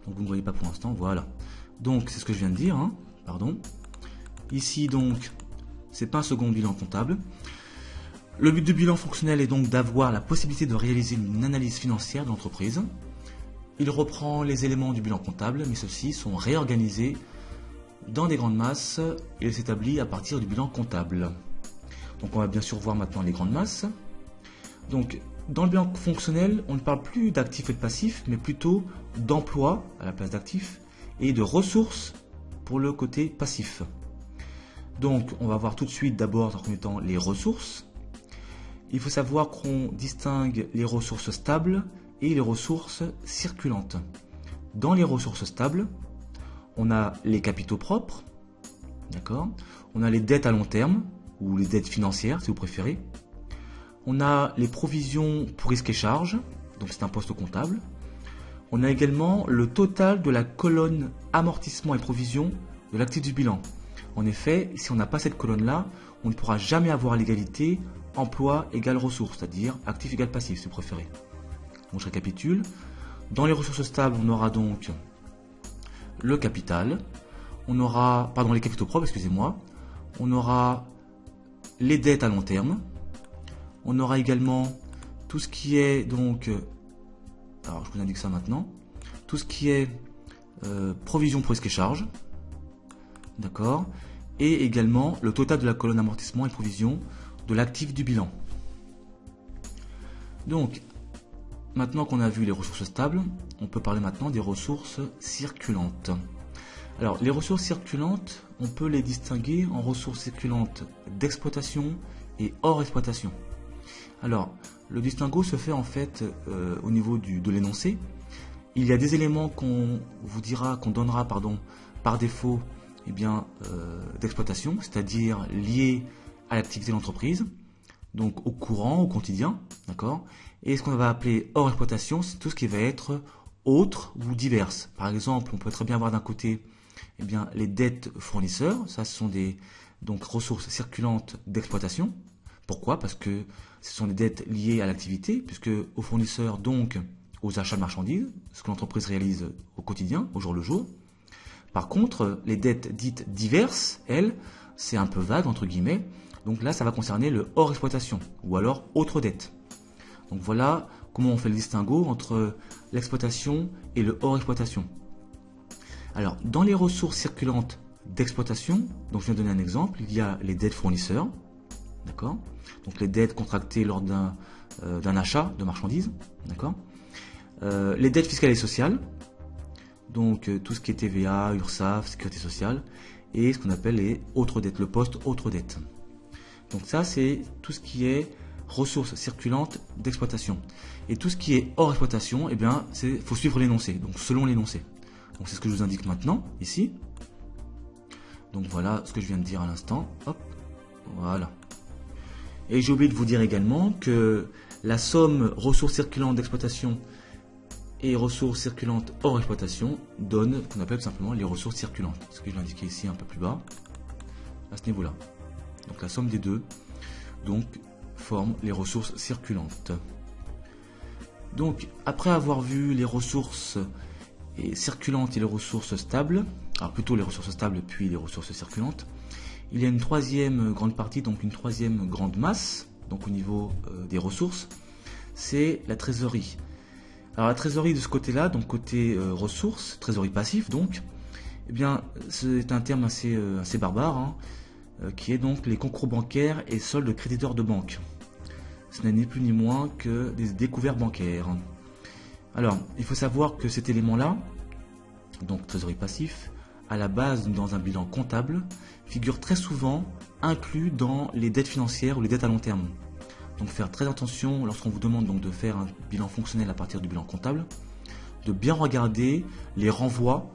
Donc vous ne voyez pas pour l'instant, voilà. Donc c'est ce que je viens de dire, hein, pardon. Ici donc, c'est pas un second bilan comptable. Le but du bilan fonctionnel est donc d'avoir la possibilité de réaliser une analyse financière de l'entreprise. Il reprend les éléments du bilan comptable, mais ceux-ci sont réorganisés dans des grandes masses et s'établit à partir du bilan comptable. Donc on va bien sûr voir maintenant les grandes masses. Donc dans le bilan fonctionnel, on ne parle plus d'actifs et de passifs, mais plutôt d'emploi à la place d'actifs et de ressources pour le côté passif. Donc on va voir tout de suite d'abord dans un premier temps les ressources. Il faut savoir qu'on distingue les ressources stables et les ressources circulantes. Dans les ressources stables, on a les capitaux propres, d'accord. On a les dettes à long terme, ou les dettes financières si vous préférez. On a les provisions pour risques et charges, donc c'est un poste comptable. On a également le total de la colonne amortissement et provisions de l'actif du bilan. En effet, si on n'a pas cette colonne-là, on ne pourra jamais avoir l'égalité emploi égale ressources, c'est-à-dire actif égale passif si vous préférez. Donc je récapitule. Dans les ressources stables, on aura donc le capital, on aura, pardon, les capitaux propres, excusez-moi, on aura les dettes à long terme, on aura également tout ce qui est donc, alors je vous indique ça maintenant, tout ce qui est provision pour risques et charges, d'accord, et également le total de la colonne amortissement et provision de l'actif du bilan. Donc, maintenant qu'on a vu les ressources stables, on peut parler maintenant des ressources circulantes. Alors, les ressources circulantes, on peut les distinguer en ressources circulantes d'exploitation et hors exploitation. Alors, le distinguo se fait en fait au niveau de l'énoncé. Il y a des éléments qu'on vous dira, qu'on donnera par défaut d'exploitation, c'est-à-dire liés à l'activité de l'entreprise, donc au courant, au quotidien, d'accord. Et ce qu'on va appeler hors exploitation, c'est tout ce qui va être autre ou diverses. Par exemple, on peut très bien avoir d'un côté les dettes fournisseurs, ça ce sont des ressources circulantes d'exploitation. Pourquoi? Parce que ce sont des dettes liées à l'activité, puisque aux fournisseurs, donc aux achats de marchandises, ce que l'entreprise réalise au quotidien, au jour le jour. Par contre, les dettes dites diverses, elles, c'est un peu vague entre guillemets, donc là ça va concerner le hors exploitation, ou alors autre dette. Donc voilà comment on fait le distinguo entre l'exploitation et le hors exploitation. Alors, dans les ressources circulantes d'exploitation, donc je viens de donner un exemple, il y a les dettes fournisseurs, d'accord, donc les dettes contractées lors d'un achat de marchandises, d'accord, les dettes fiscales et sociales, donc tout ce qui est TVA, URSSAF, sécurité sociale, et ce qu'on appelle les autres dettes, le poste autres dettes. Donc ça c'est tout ce qui est ressources circulantes d'exploitation. Et tout ce qui est hors exploitation, faut suivre l'énoncé, donc selon l'énoncé. Donc c'est ce que je vous indique maintenant, ici. Donc voilà ce que je viens de dire à l'instant. Hop, voilà. Et j'ai oublié de vous dire également que la somme ressources circulantes d'exploitation et ressources circulantes hors exploitation donne ce qu'on appelle tout simplement les ressources circulantes. Ce que je l'ai indiqué ici un peu plus bas, à ce niveau-là. Donc la somme des deux, donc, forme les ressources circulantes. Donc après avoir vu les ressources circulantes et les ressources stables, alors plutôt les ressources stables puis les ressources circulantes, il y a une troisième grande partie, donc une troisième grande masse, donc au niveau des ressources, c'est la trésorerie. Alors la trésorerie de ce côté-là, donc côté ressources, trésorerie passive donc, c'est un terme assez barbare, hein, qui est donc les concours bancaires et soldes de créditeurs de banque. Ce n'est ni plus ni moins que des découvertes bancaires. Alors, il faut savoir que cet élément-là, donc trésorerie passif, à la base dans un bilan comptable, figure très souvent inclus dans les dettes financières ou les dettes à long terme. Donc faire très attention lorsqu'on vous demande donc de faire un bilan fonctionnel à partir du bilan comptable, de bien regarder les renvois.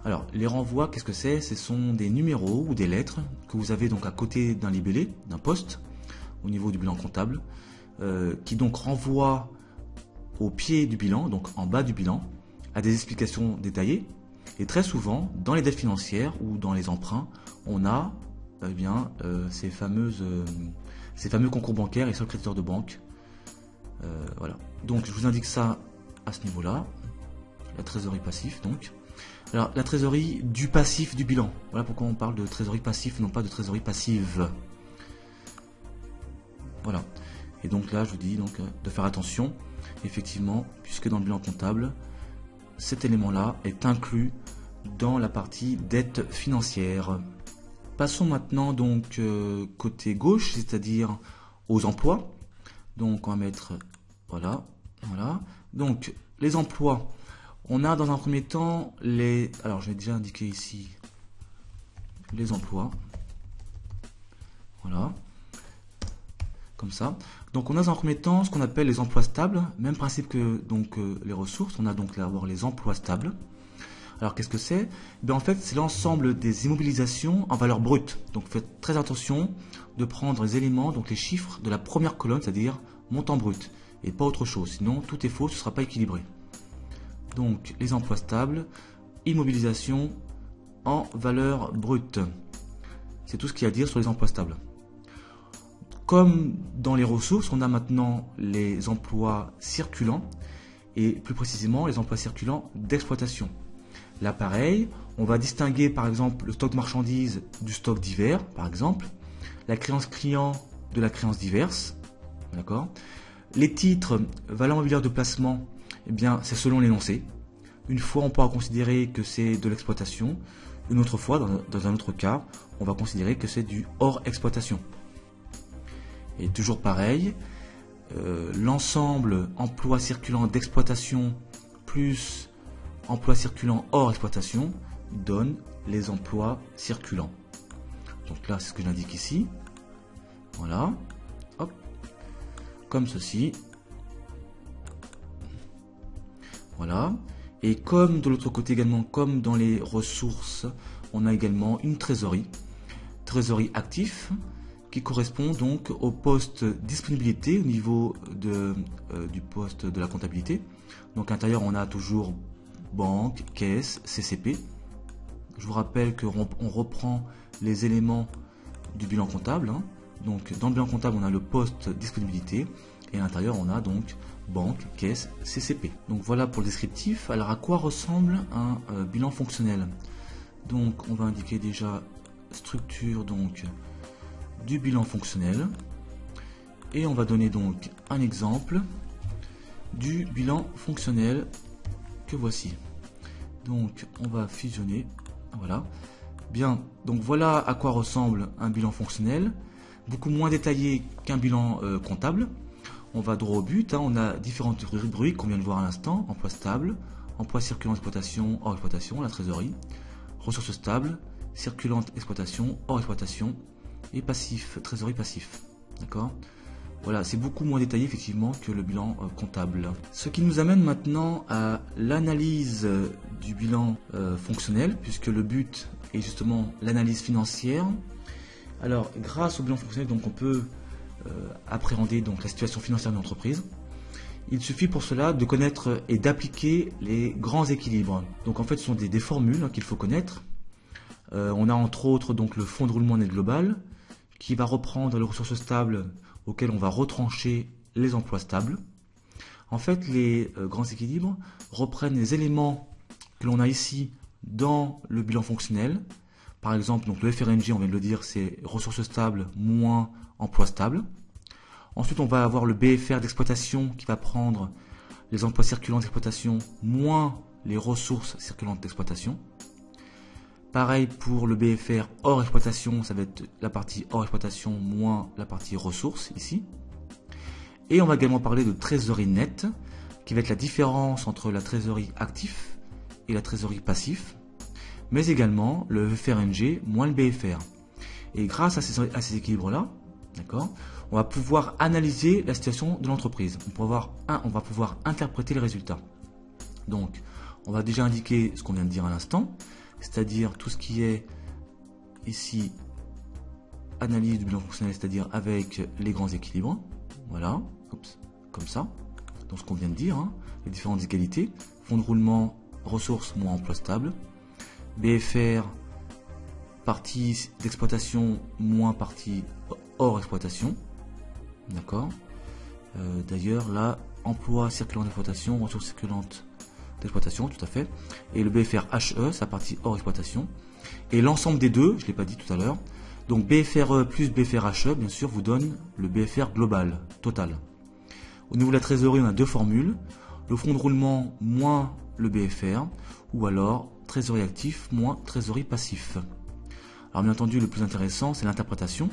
Alors les renvois, qu'est-ce que c'est? Ce sont des numéros ou des lettres que vous avez donc à côté d'un libellé, d'un poste, au niveau du bilan comptable, qui donc renvoient au pied du bilan, donc en bas du bilan, à des explications détaillées. Et très souvent, dans les dettes financières ou dans les emprunts, on a ces fameux concours bancaires et soldes créditeurs de banque. Voilà. Donc je vous indique ça à ce niveau-là. trésorerie passif donc. Alors la trésorerie du passif du bilan. Voilà pourquoi on parle de trésorerie passif, non pas de trésorerie passive. Voilà. Et donc là je vous dis donc de faire attention, effectivement, puisque dans le bilan comptable, cet élément-là est inclus dans la partie dette financière. Passons maintenant donc côté gauche, c'est-à-dire aux emplois. Donc on va mettre voilà. Donc les emplois, on a dans un premier temps les. Alors je vais déjà indiquer ici les emplois. Voilà. Comme ça. Donc on a dans un premier temps ce qu'on appelle les emplois stables, même principe que donc les ressources. On a donc d'abord les emplois stables. Alors qu'est-ce que c'est? En fait c'est l'ensemble des immobilisations en valeur brute. Donc faites très attention de prendre les éléments, donc les chiffres de la première colonne, c'est-à-dire montant brut, et pas autre chose. Sinon tout est faux, ce ne sera pas équilibré. Donc les emplois stables, immobilisation en valeur brute. C'est tout ce qu'il y a à dire sur les emplois stables. Comme dans les ressources, on a maintenant les emplois circulants et plus précisément les emplois circulants d'exploitation. Là pareil, on va distinguer par exemple le stock de marchandises du stock divers, par exemple, la créance client de la créance diverse, d'accord. Les titres, valeur mobilière de placement, eh bien c'est selon l'énoncé. Une fois on pourra considérer que c'est de l'exploitation, une autre fois, dans un autre cas, on va considérer que c'est du hors exploitation. Et toujours pareil, l'ensemble emploi circulant d'exploitation plus emploi circulant hors exploitation donne les emplois circulants. Donc là, c'est ce que j'indique ici. Voilà. Hop. Comme ceci. Voilà. Et comme de l'autre côté également, comme dans les ressources, on a également une trésorerie. Trésorerie actif, qui correspond donc au poste disponibilité au niveau du poste de la comptabilité. Donc à l'intérieur on a toujours banque, caisse, CCP. Je vous rappelle qu'on reprend les éléments du bilan comptable. Hein. Donc dans le bilan comptable on a le poste disponibilité et à l'intérieur on a donc banque, caisse, CCP. Donc voilà pour le descriptif. Alors à quoi ressemble un bilan fonctionnel? Donc on va indiquer déjà structure donc du bilan fonctionnel et on va donner donc un exemple du bilan fonctionnel que voici. Donc on va fusionner, voilà. Bien, donc voilà à quoi ressemble un bilan fonctionnel, beaucoup moins détaillé qu'un bilan comptable. On va droit au but, hein. On a différentes rubriques qu'on vient de voir à l'instant: emploi stable, emploi circulant exploitation, hors exploitation, la trésorerie, ressources stables, circulante exploitation, hors exploitation, et passif, trésorerie passif. D'accord? Voilà, c'est beaucoup moins détaillé effectivement que le bilan comptable. Ce qui nous amène maintenant à l'analyse du bilan fonctionnel, puisque le but est justement l'analyse financière. Alors, grâce au bilan fonctionnel, donc on peut appréhender donc la situation financière de l'entreprise. Il suffit pour cela de connaître et d'appliquer les grands équilibres. Donc en fait, ce sont des formules qu'il faut connaître. On a entre autres donc le fonds de roulement net global, qui va reprendre les ressources stables auxquelles on va retrancher les emplois stables. En fait, les grands équilibres reprennent les éléments que l'on a ici dans le bilan fonctionnel. Par exemple, donc le FRNG, on vient de le dire, c'est ressources stables moins emplois stables. Ensuite, on va avoir le BFR d'exploitation qui va prendre les emplois circulants d'exploitation moins les ressources circulantes d'exploitation. Pareil pour le BFR hors exploitation, ça va être la partie hors exploitation moins la partie ressources ici. Et on va également parler de trésorerie nette, qui va être la différence entre la trésorerie actif et la trésorerie passif, mais également le FRNG moins le BFR. Et grâce à ces équilibres-là, d'accord, on va pouvoir analyser la situation de l'entreprise. On va pouvoir interpréter les résultats. Donc, on va déjà indiquer ce qu'on vient de dire à l'instant, c'est-à-dire tout ce qui est ici analyse du bilan fonctionnel, c'est-à-dire avec les grands équilibres. Voilà, comme ça, dans ce qu'on vient de dire, hein, les différentes égalités. Fonds de roulement, ressources moins emploi stable. BFR, partie d'exploitation moins partie hors exploitation. D'accord. D'ailleurs, là, emploi circulant d'exploitation, ressources circulantes d'exploitation, tout à fait. Et le BFR HE, c'est la partie hors exploitation. Et l'ensemble des deux, je ne l'ai pas dit tout à l'heure, donc BFRE plus BFR HE, bien sûr, vous donne le BFR global, total. Au niveau de la trésorerie, on a deux formules. Le fonds de roulement moins le BFR, ou alors trésorerie actif moins trésorerie passif. Alors bien entendu, le plus intéressant, c'est l'interprétation,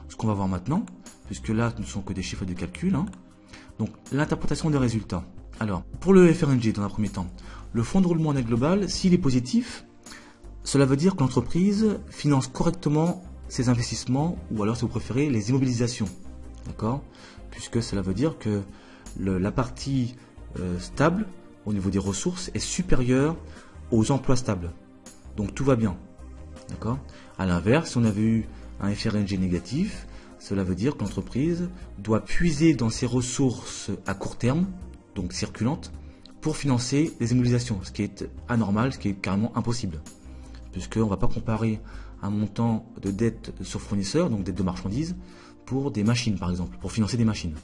ce qu'on va voir maintenant, puisque là, ce ne sont que des chiffres de calcul. Donc, l'interprétation des résultats. Alors, pour le FRNG, dans un premier temps, le fonds de roulement net global, s'il est positif, cela veut dire que l'entreprise finance correctement ses investissements, ou alors, si vous préférez, les immobilisations. D'accord? Puisque cela veut dire que la partie stable, au niveau des ressources, est supérieure aux emplois stables. Donc, tout va bien. D'accord? À l'inverse, si on avait eu un FRNG négatif, cela veut dire que l'entreprise doit puiser dans ses ressources à court terme, donc circulantes, pour financer les immobilisations, ce qui est anormal, ce qui est carrément impossible. Puisqu'on ne va pas comparer un montant de dette sur fournisseur, donc dette de marchandises, pour des machines par exemple, pour financer des machines.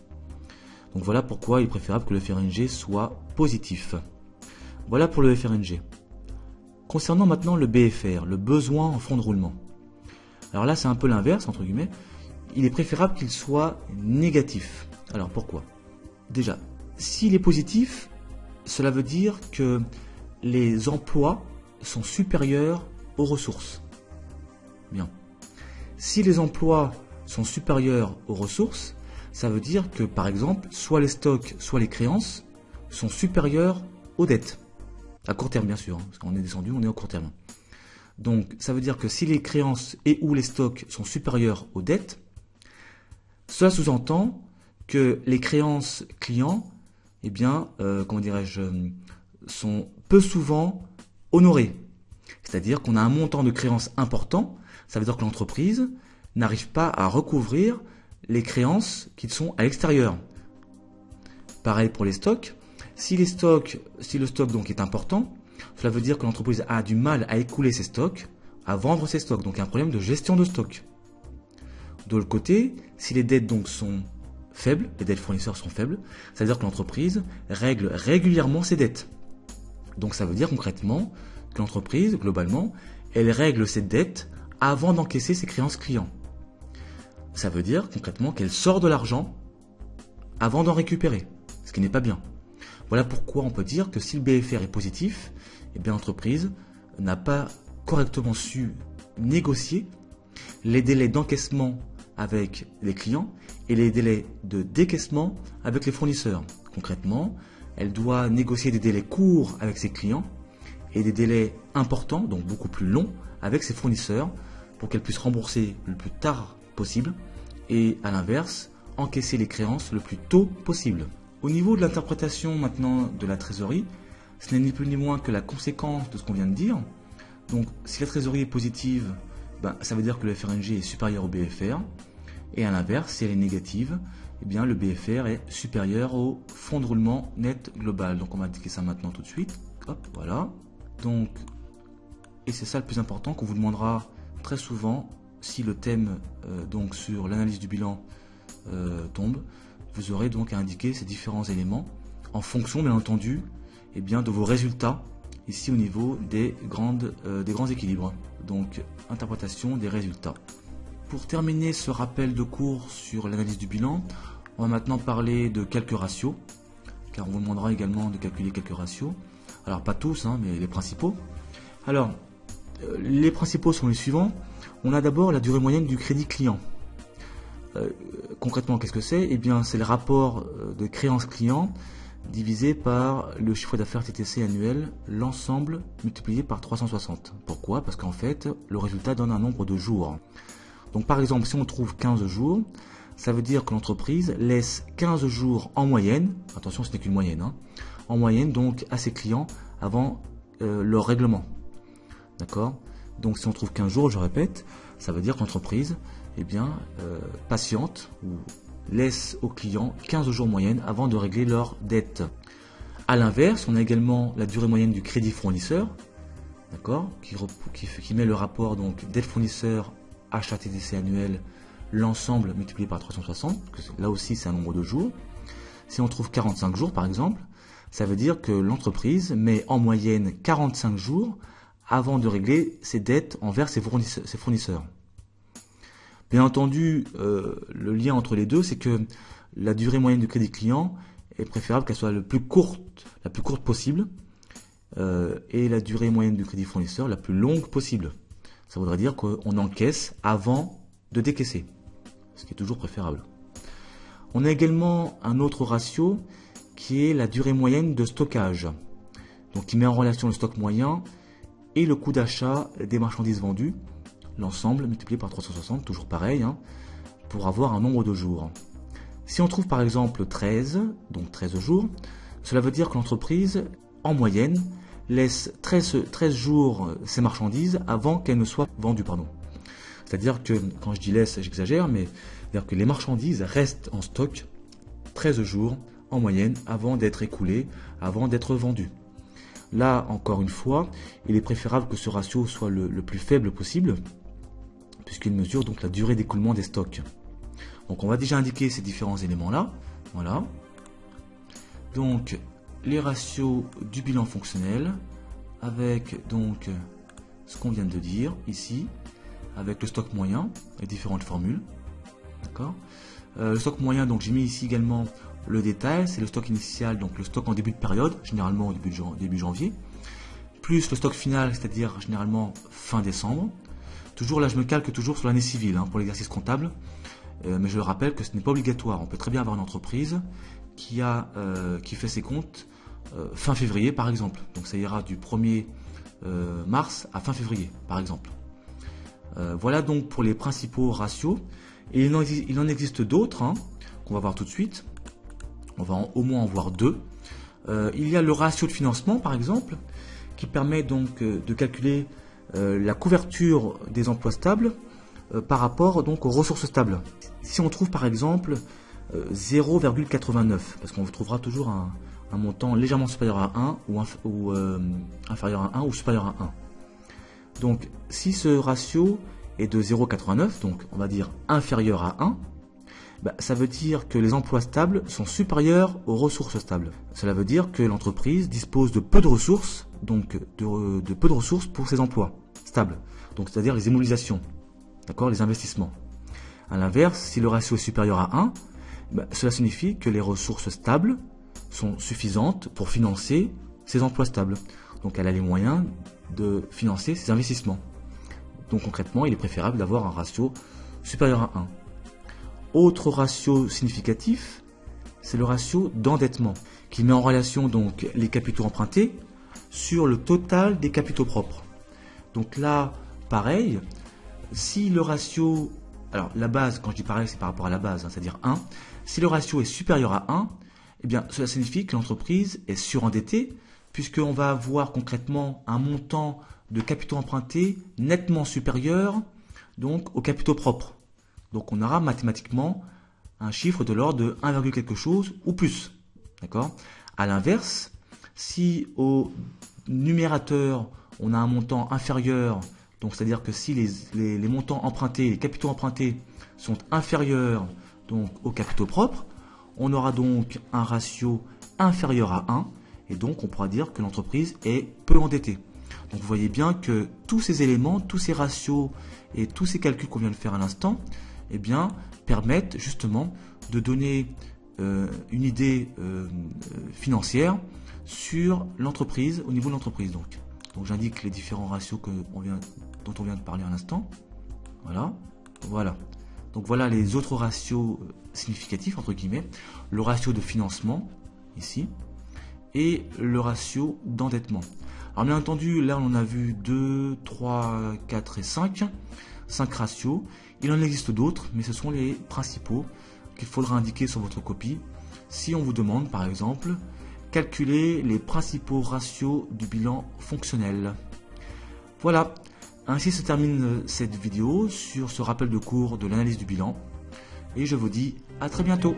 Donc voilà pourquoi il est préférable que le FRNG soit positif. Voilà pour le FRNG. Concernant maintenant le BFR, le besoin en fonds de roulement. Alors là c'est un peu l'inverse, entre guillemets. Il est préférable qu'il soit négatif. Alors pourquoi? Déjà, s'il est positif, cela veut dire que les emplois sont supérieurs aux ressources. Bien. Si les emplois sont supérieurs aux ressources, ça veut dire que par exemple, soit les stocks, soit les créances sont supérieurs aux dettes. À court terme bien sûr, parce qu'on est descendu, on est au court terme. Donc ça veut dire que si les créances et ou les stocks sont supérieurs aux dettes, cela sous-entend que les créances clients, eh bien, comment dirais-je, sont peu souvent honorées. C'est-à-dire qu'on a un montant de créances important, ça veut dire que l'entreprise n'arrive pas à recouvrir les créances qui sont à l'extérieur. Pareil pour les stocks. Si le stock donc est important, cela veut dire que l'entreprise a du mal à écouler ses stocks, à vendre ses stocks. Donc il y a un problème de gestion de stock. De l'autre côté, si les dettes donc sont faibles, les dettes fournisseurs sont faibles, ça veut dire que l'entreprise règle régulièrement ses dettes. Donc ça veut dire concrètement que l'entreprise, globalement, elle règle ses dettes avant d'encaisser ses créances clients. Ça veut dire concrètement qu'elle sort de l'argent avant d'en récupérer, ce qui n'est pas bien. Voilà pourquoi on peut dire que si le BFR est positif, eh bien l'entreprise n'a pas correctement su négocier les délais d'encaissement avec les clients et les délais de décaissement avec les fournisseurs. Concrètement, elle doit négocier des délais courts avec ses clients et des délais importants, donc beaucoup plus longs, avec ses fournisseurs pour qu'elle puisse rembourser le plus tard possible et à l'inverse, encaisser les créances le plus tôt possible. Au niveau de l'interprétation maintenant de la trésorerie, ce n'est ni plus ni moins que la conséquence de ce qu'on vient de dire. Donc si la trésorerie est positive, ça veut dire que le FRNG est supérieur au BFR. Et à l'inverse, si elle est négative, eh bien le BFR est supérieur au fonds de roulement net global. Donc on va indiquer ça maintenant tout de suite. Hop, voilà. Donc, et c'est ça le plus important qu'on vous demandera très souvent si le thème donc sur l'analyse du bilan tombe. Vous aurez donc à indiquer ces différents éléments en fonction, bien entendu, eh bien, de vos résultats ici au niveau des grands équilibres. Donc, interprétation des résultats. Pour terminer ce rappel de cours sur l'analyse du bilan, on va maintenant parler de quelques ratios, car on vous demandera également de calculer quelques ratios. Alors, pas tous, mais les principaux. Alors, les principaux sont les suivants. On a d'abord la durée moyenne du crédit client. Concrètement, qu'est-ce que c'est? Eh bien, c'est le rapport de créance client divisé par le chiffre d'affaires TTC annuel, l'ensemble multiplié par 360. Pourquoi? Parce qu'en fait, le résultat donne un nombre de jours. Donc par exemple, si on trouve 15 jours, ça veut dire que l'entreprise laisse 15 jours en moyenne, attention ce n'est qu'une moyenne, en moyenne donc à ses clients avant leur règlement. D'accord? Donc si on trouve 15 jours, je répète, ça veut dire que l'entreprise patiente ou laisse aux clients 15 jours en moyenne avant de régler leurs dettes. A l'inverse, on a également la durée moyenne du crédit fournisseur, d'accord, qui met le rapport donc dette fournisseur achat TTC annuel, l'ensemble multiplié par 360, là aussi c'est un nombre de jours. Si on trouve 45 jours par exemple, Ça veut dire que l'entreprise met en moyenne 45 jours avant de régler ses dettes envers ses fournisseurs. Bien entendu, le lien entre les deux, c'est que la durée moyenne du crédit client est préférable qu'elle soit la plus courte possible, et la durée moyenne du crédit fournisseur la plus longue possible. Ça voudrait dire qu'on encaisse avant de décaisser, ce qui est toujours préférable. On a également un autre ratio qui est la durée moyenne de stockage, donc qui met en relation le stock moyen et le coût d'achat des marchandises vendues, l'ensemble multiplié par 360, toujours pareil, pour avoir un nombre de jours. Si on trouve par exemple 13, donc 13 jours, cela veut dire que l'entreprise, en moyenne, laisse 13 jours ses marchandises avant qu'elles ne soient vendues. C'est-à-dire que, quand je dis laisse, j'exagère, mais c'est-à-dire que les marchandises restent en stock 13 jours en moyenne avant d'être écoulées, avant d'être vendues. Là, encore une fois, il est préférable que ce ratio soit le plus faible possible, puisqu'il mesure donc la durée d'écoulement des stocks. Donc on va déjà indiquer ces différents éléments-là. Voilà. Donc les ratios du bilan fonctionnel, avec donc ce qu'on vient de dire ici, avec le stock moyen, les différentes formules. D'accord. Le stock moyen, donc j'ai mis ici également le détail, c'est le stock initial, donc le stock en début de période, généralement au début janvier, plus le stock final, c'est-à-dire généralement fin décembre. Toujours là, je me calque toujours sur l'année civile pour l'exercice comptable, mais je rappelle que ce n'est pas obligatoire. On peut très bien avoir une entreprise qui fait ses comptes fin février, par exemple. Donc ça ira du 1er mars à fin février, par exemple. Voilà donc pour les principaux ratios. Et il en existe d'autres qu'on va voir tout de suite. On va au moins en voir deux. Il y a le ratio de financement, par exemple, qui permet donc de calculer la couverture des emplois stables par rapport donc aux ressources stables. Si on trouve par exemple 0,89, parce qu'on trouvera toujours un montant légèrement supérieur à 1 ou inférieur à 1 ou supérieur à 1. Donc si ce ratio est de 0,89, donc on va dire inférieur à 1, ça veut dire que les emplois stables sont supérieurs aux ressources stables. Cela veut dire que l'entreprise dispose de peu de ressources, donc de peu de ressources pour ses emplois stables, donc c'est-à-dire les immobilisations, d'accord, les investissements. A l'inverse, si le ratio est supérieur à 1, cela signifie que les ressources stables sont suffisantes pour financer ses emplois stables. Donc elle a les moyens de financer ses investissements. Donc concrètement, il est préférable d'avoir un ratio supérieur à 1. Autre ratio significatif, c'est le ratio d'endettement, qui met en relation donc les capitaux empruntés sur le total des capitaux propres. Donc là, pareil, si le ratio, alors la base, quand je dis pareil, c'est par rapport à la base, c'est-à-dire 1, si le ratio est supérieur à 1, eh bien cela signifie que l'entreprise est surendettée, puisqu'on va avoir concrètement un montant de capitaux empruntés nettement supérieur donc aux capitaux propres. Donc on aura mathématiquement un chiffre de l'ordre de 1, quelque chose ou plus. D'accord ? A l'inverse, si au numérateur on a un montant inférieur, donc c'est-à-dire que si les montants empruntés, les capitaux empruntés sont inférieurs donc aux capitaux propres, on aura donc un ratio inférieur à 1 et donc on pourra dire que l'entreprise est peu endettée. Donc vous voyez bien que tous ces éléments, tous ces ratios et tous ces calculs qu'on vient de faire à l'instant, eh bien, permettent justement de donner une idée financière sur l'entreprise, au niveau de l'entreprise. Donc j'indique les différents ratios dont on vient de parler à l'instant. Voilà. Donc voilà les autres ratios significatifs, entre guillemets. Le ratio de financement, ici, et le ratio d'endettement. Alors bien entendu, là on a vu 2, 3, 4 et 5 ratios. Il en existe d'autres, mais ce sont les principaux qu'il faudra indiquer sur votre copie. Si on vous demande, par exemple, calculer les principaux ratios du bilan fonctionnel. Voilà, ainsi se termine cette vidéo sur ce rappel de cours de l'analyse du bilan. Et je vous dis à très bientôt.